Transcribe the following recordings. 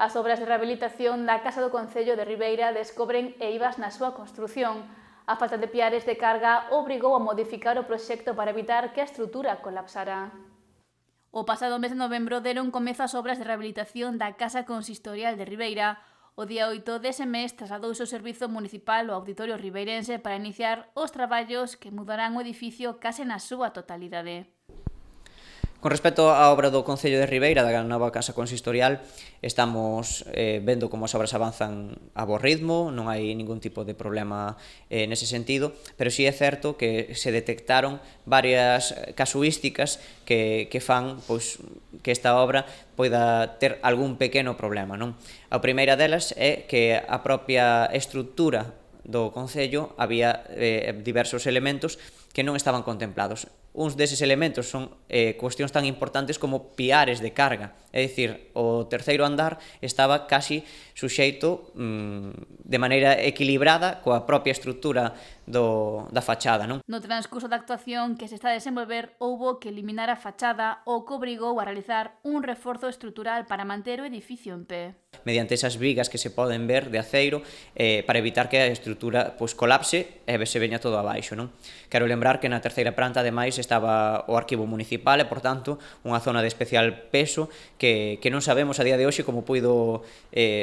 As obras de rehabilitación da Casa do Concello de Ribeira descobren eivas na súa construción. A falta de piares de carga obrigou a modificar o proxecto para evitar que a estrutura colapsara. O pasado mes de novembro deron comezo as obras de rehabilitación da Casa Consistorial de Ribeira. O día 8 dese mes trasladouse o Servizo Municipal ao Auditorio Ribeirense para iniciar os traballos que mudarán o edificio case na súa totalidade. Con respecto á obra do Concello de Ribeira, da nova Casa Consistorial, estamos vendo como as obras avanzan a bo ritmo, non hai ningún tipo de problema nese sentido, pero sí é certo que se detectaron varias casuísticas que fan que esta obra poida ter algún pequeno problema, non? A primeira delas é que a propia estrutura do Concello había diversos elementos que non estaban contemplados. Uns deses elementos son cuestións tan importantes como piares de carga, é dicir, o terceiro andar estaba casi suxeito de maneira equilibrada coa propia estrutura da fachada, non? No transcurso da actuación que se está a desenvolver, houbo que eliminar a fachada, o que obrigou a realizar un reforzo estrutural para manter o edificio en pé. Mediante esas vigas que se poden ver de aceiro para evitar que a estrutura colapse e se veña todo abaixo, non? Quero lembrar que na terceira planta, ademais, estaba o arquivo municipal e, por tanto, unha zona de especial peso que non sabemos a día de hoxe como puido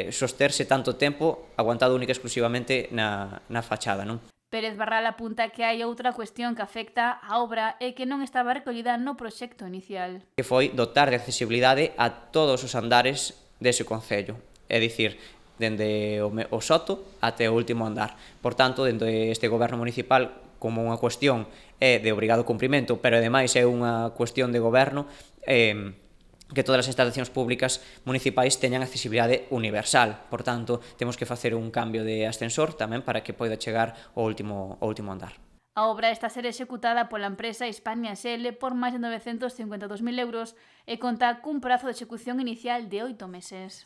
sosterse tanto tempo aguantado única e exclusivamente na fachada, non? Pérez Barral apunta que hai outra cuestión que afecta á obra e que non estaba recollida no proxecto inicial. Que foi dotar de accesibilidade a todos os andares dese concello, é dicir, dende o soto até o último andar. Por tanto, dende este goberno municipal, como unha cuestión é de obrigado cumprimento, pero ademais é unha cuestión de goberno, que todas as instalacións públicas municipais teñan accesibilidade universal. Por tanto, temos que facer un cambio de ascensor tamén para que poida chegar ao último andar. A obra está a ser executada pola empresa Hispania SL por máis de 952.000 euros e conta cun prazo de execución inicial de 8 meses.